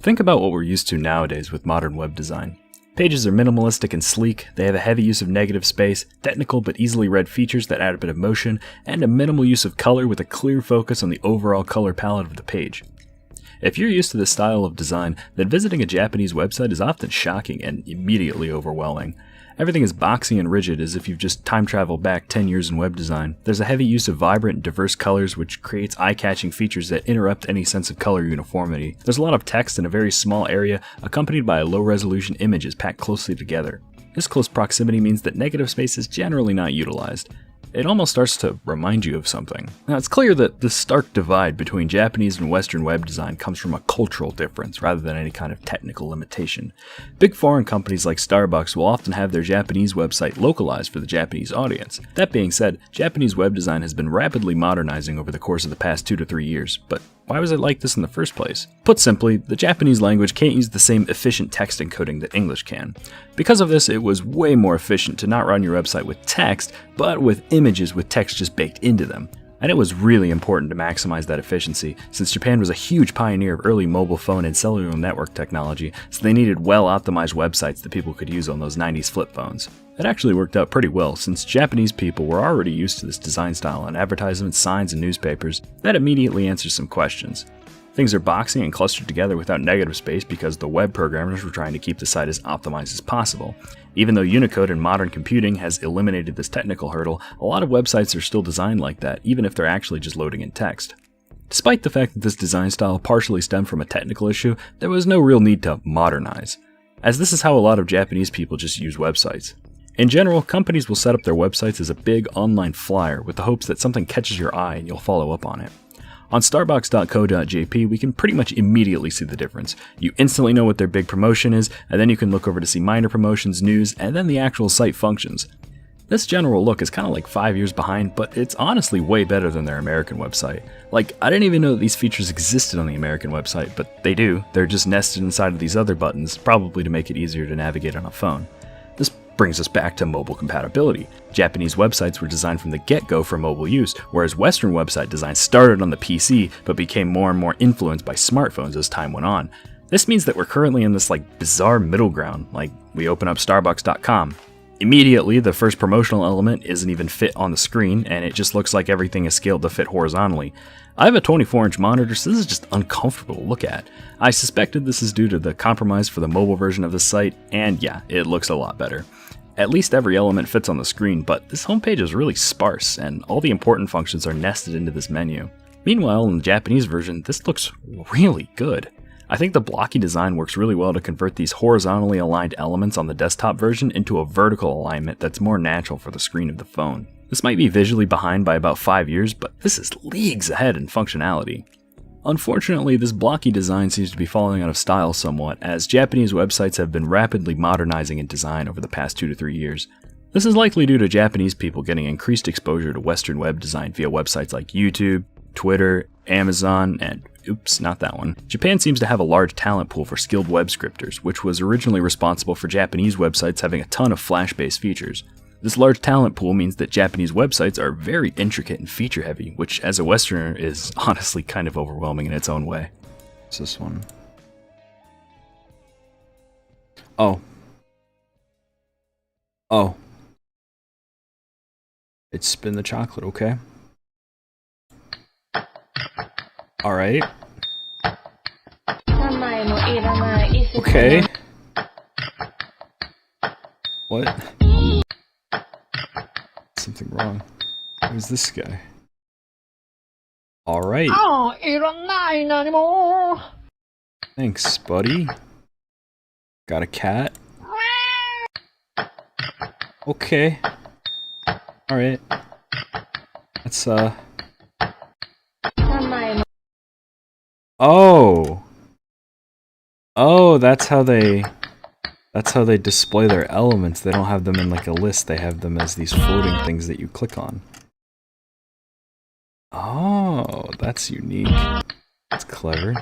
Think about what we're used to nowadays with modern web design. Pages are minimalistic and sleek, they have a heavy use of negative space, technical but easily read features that add a bit of motion, and a minimal use of color with a clear focus on the overall color palette of the page. If you're used to this style of design, then visiting a Japanese website is often shocking and immediately overwhelming. Everything is boxy and rigid as if you've just time traveled back 10 years in web design. There's a heavy use of vibrant and diverse colors which creates eye-catching features that interrupt any sense of color uniformity. There's a lot of text in a very small area accompanied by low-resolution images packed closely together. This close proximity means that negative space is generally not utilized. It almost starts to remind you of something. Now, it's clear that the stark divide between Japanese and Western web design comes from a cultural difference rather than any kind of technical limitation. Big foreign companies like Starbucks will often have their Japanese website localized for the Japanese audience. That being said, Japanese web design has been rapidly modernizing over the course of the past 2 to 3 years, but why was it like this in the first place? Put simply, the Japanese language can't use the same efficient text encoding that English can. Because of this, it was way more efficient to not run your website with text, but with images with text just baked into them. And it was really important to maximize that efficiency, since Japan was a huge pioneer of early mobile phone and cellular network technology, so they needed well-optimized websites that people could use on those 90s flip phones. It actually worked out pretty well, since Japanese people were already used to this design style on advertisements, signs, and newspapers. That immediately answers some questions. Things are boxy and clustered together without negative space because the web programmers were trying to keep the site as optimized as possible. Even though Unicode and modern computing has eliminated this technical hurdle, a lot of websites are still designed like that, even if they're actually just loading in text. Despite the fact that this design style partially stemmed from a technical issue, there was no real need to modernize, as this is how a lot of Japanese people just use websites. In general, companies will set up their websites as a big online flyer with the hopes that something catches your eye and you'll follow up on it. On starbucks.co.jp, we can pretty much immediately see the difference. You instantly know what their big promotion is, and then you can look over to see minor promotions, news, and then the actual site functions. This general look is kind of like 5 years behind, but it's honestly way better than their American website. Like, I didn't even know that these features existed on the American website, but they do. They're just nested inside of these other buttons, probably to make it easier to navigate on a phone. This brings us back to mobile compatibility. Japanese websites were designed from the get-go for mobile use, whereas Western website design started on the PC but became more and more influenced by smartphones as time went on. This means that we're currently in this bizarre middle ground. We open up starbucks.com. Immediately, the first promotional element isn't even fit on the screen, and it just looks like everything is scaled to fit horizontally. I have a 24-inch monitor, so this is just uncomfortable to look at. I suspected this is due to the compromise for the mobile version of the site, and yeah, it looks a lot better. At least every element fits on the screen, but this homepage is really sparse, and all the important functions are nested into this menu. Meanwhile, in the Japanese version, this looks really good. I think the blocky design works really well to convert these horizontally aligned elements on the desktop version into a vertical alignment that's more natural for the screen of the phone. This might be visually behind by about 5 years, but this is leagues ahead in functionality. Unfortunately, this blocky design seems to be falling out of style somewhat, as Japanese websites have been rapidly modernizing in design over the past 2 to 3 years. This is likely due to Japanese people getting increased exposure to Western web design via websites like YouTube, Twitter, Amazon, and oops, not that one. Japan seems to have a large talent pool for skilled web scripters, which was originally responsible for Japanese websites having a ton of Flash-based features. This large talent pool means that Japanese websites are very intricate and feature-heavy, which as a Westerner is honestly kind of overwhelming in its own way. What's this one? Oh. It's spin the chocolate, okay? Alright. Okay. What? Something wrong. Who's this guy? Alright. Thanks, buddy. Got a cat? Okay. Alright. That's, Oh! Oh, that's how they display their elements. They don't have them in a list, they have them as these floating things that you click on. Oh, that's unique. That's clever.